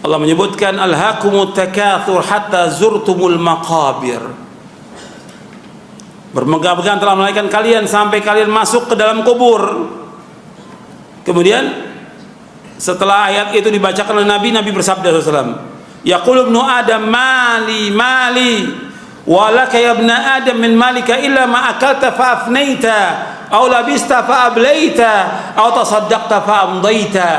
Allah menyebutkan alhaakumut takatsur hatta zurtumul maqabir. Bermegah-megah telah menaikkan kalian sampai kalian masuk ke dalam kubur. Kemudian setelah ayat itu dibacakan oleh Nabi bersabda sallallahu yaqulu ibnu adam mali mali walaka ya ibna adam min malika illa ma akalta fa afnaita aw labista fa ablaita aw tasaddaqta fa amdaita.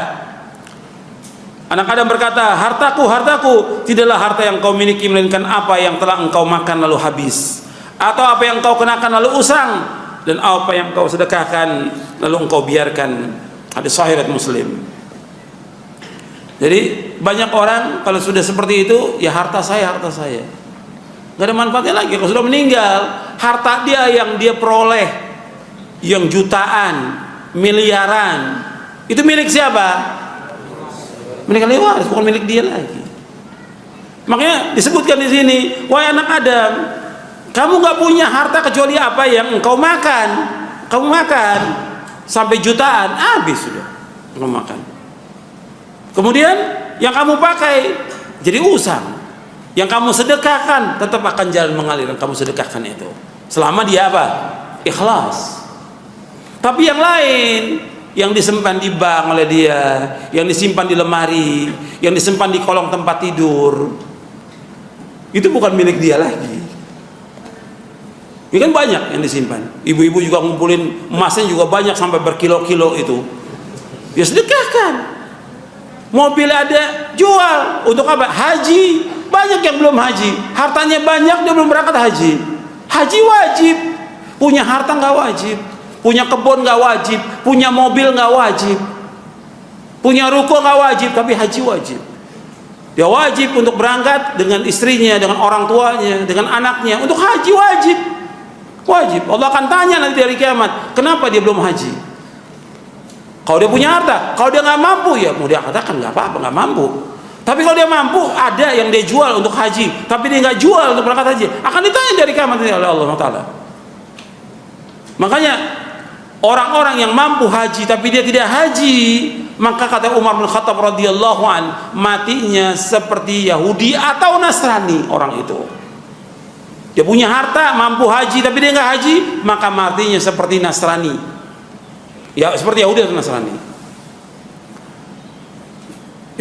Anak Adam berkata, hartaku, hartaku, tidaklah harta yang kau miliki melainkan apa yang telah engkau makan lalu habis, atau apa yang kau kenakan lalu usang, dan apa yang kau sedekahkan lalu engkau biarkan. Hadis sahih riwayat Muslim. Jadi banyak orang kalau sudah seperti itu, ya harta saya, nggak ada manfaatnya lagi. Kalau sudah meninggal, harta dia yang dia peroleh, yang jutaan, miliaran, itu milik siapa? Milik ahli waris, bukan milik dia lagi. Makanya disebutkan di sini, wahai anak Adam, kamu nggak punya harta kecuali apa yang engkau makan. Kamu makan sampai jutaan, habis sudah kamu makan. Kemudian yang kamu pakai jadi usang. Yang kamu sedekahkan tetap akan jalan mengalir. Yang kamu sedekahkan itu selama dia apa? Ikhlas. Tapi yang lain, yang disimpan di bank oleh dia, yang disimpan di lemari, yang disimpan di kolong tempat tidur, itu bukan milik dia lagi. Ini kan banyak yang disimpan. Ibu-ibu juga ngumpulin emasnya juga banyak sampai berkilo-kilo itu. Ya sedekahkan. Mobil ada, jual. Untuk apa? Haji. Banyak yang belum haji. Hartanya banyak, dia belum berangkat haji. Haji wajib. Punya harta nggak wajib. Punya kebun nggak wajib, punya mobil nggak wajib, punya ruko nggak wajib, tapi haji wajib. Dia wajib untuk berangkat dengan istrinya, dengan orang tuanya, dengan anaknya. Untuk haji wajib, wajib. Allah akan tanya nanti dari kiamat, kenapa dia belum haji? Kalau dia punya harta, kalau dia nggak mampu, ya mau dia katakan nggak apa-apa, nggak mampu. Tapi kalau dia mampu, ada yang dia jual untuk haji, tapi dia nggak jual untuk berangkat haji, akan ditanya dari kiamat oleh Allah Taala. Makanya orang-orang yang mampu haji tapi dia tidak haji, maka kata Umar bin Khattab radhiyallahu an, matinya seperti Yahudi atau Nasrani orang itu. Dia punya harta, mampu haji tapi dia nggak haji, maka matinya seperti Nasrani. Ya seperti Yahudi atau Nasrani.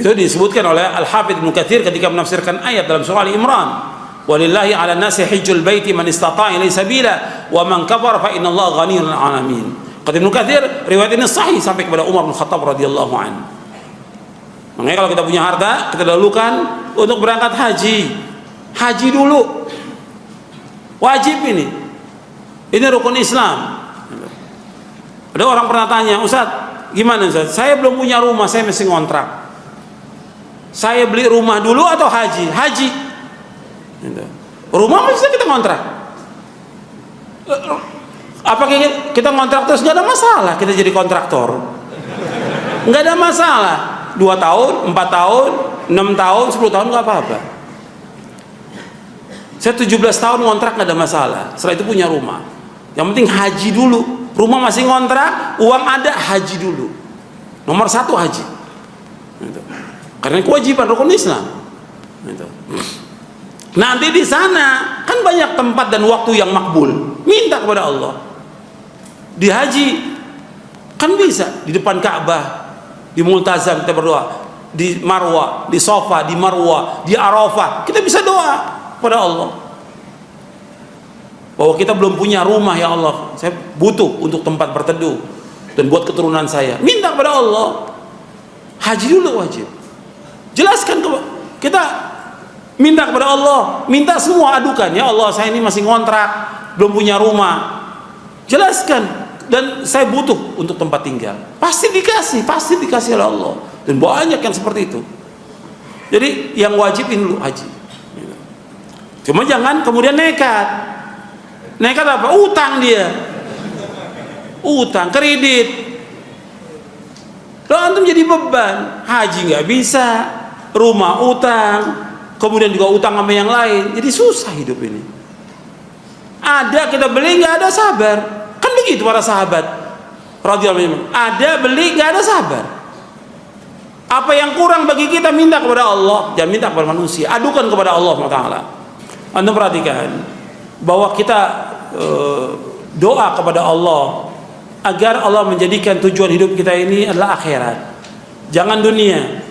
Itu disebutkan oleh Al-Hafidz Ibnu Katsir ketika menafsirkan ayat dalam surah Al-Imran. Walillahi 'ala nasi hajjul baiti man istata'a ilaihi sabila wa man kafara fa innallaha ghaniyyun 'anil 'alamin. Kata Ibnu Katsir, riwayat ini sahih sampai kepada Umar bin Khattab radhiyallahu anhu. Makanya kalau kita punya harta, kita dahulukan untuk berangkat haji. Haji dulu. Wajib ini. Ini rukun Islam. Ada orang pernah tanya, "Ustaz, gimana Ustaz? Saya belum punya rumah, saya masih ngontrak. Saya beli rumah dulu atau haji?" Haji. Rumah bisa kita ngontrak. Apa kita ngontrak terus nggak ada masalah? Kita jadi kontraktor, nggak ada masalah. 2 tahun, 4 tahun, 6 tahun, 10 tahun nggak apa-apa. Saya 17 tahun ngontrak nggak ada masalah. Setelah itu punya rumah. Yang penting haji dulu. Rumah masih ngontrak, uang ada, haji dulu. Nomor 1 haji. Karena kewajiban rukun Islam. Nanti di sana kan banyak tempat dan waktu yang makbul. Minta kepada Allah. Di haji kan bisa di depan Ka'bah, di Multazam kita berdoa, di Marwah, di Safa, di Marwah, di Arafah. Kita bisa doa kepada Allah. Bahwa kita belum punya rumah ya Allah, saya butuh untuk tempat berteduh dan buat keturunan saya. Minta kepada Allah. Haji dulu wajib. Jelaskan kita minta kepada Allah, minta semua adukan, ya Allah saya ini masih ngontrak, belum punya rumah. Jelaskan, dan saya butuh untuk tempat tinggal. Pasti dikasih oleh Allah. Dan banyak yang seperti itu. Jadi yang wajib ini dulu haji. Cuma jangan kemudian nekat. Nekat apa? Utang dia. Utang, kredit. Lalu antum jadi beban. Haji nggak bisa, rumah utang, kemudian juga utang sama yang lain, jadi susah hidup ini. Ada kita beli nggak ada sabar, kan begitu para sahabat radhiyallahu anhum. Ada beli nggak ada sabar, Apa yang kurang bagi kita minta kepada Allah, jangan minta kepada manusia, adukan kepada Allah SWT. Anda perhatikan bahwa kita doa kepada Allah agar Allah menjadikan tujuan hidup kita ini adalah akhirat, jangan dunia.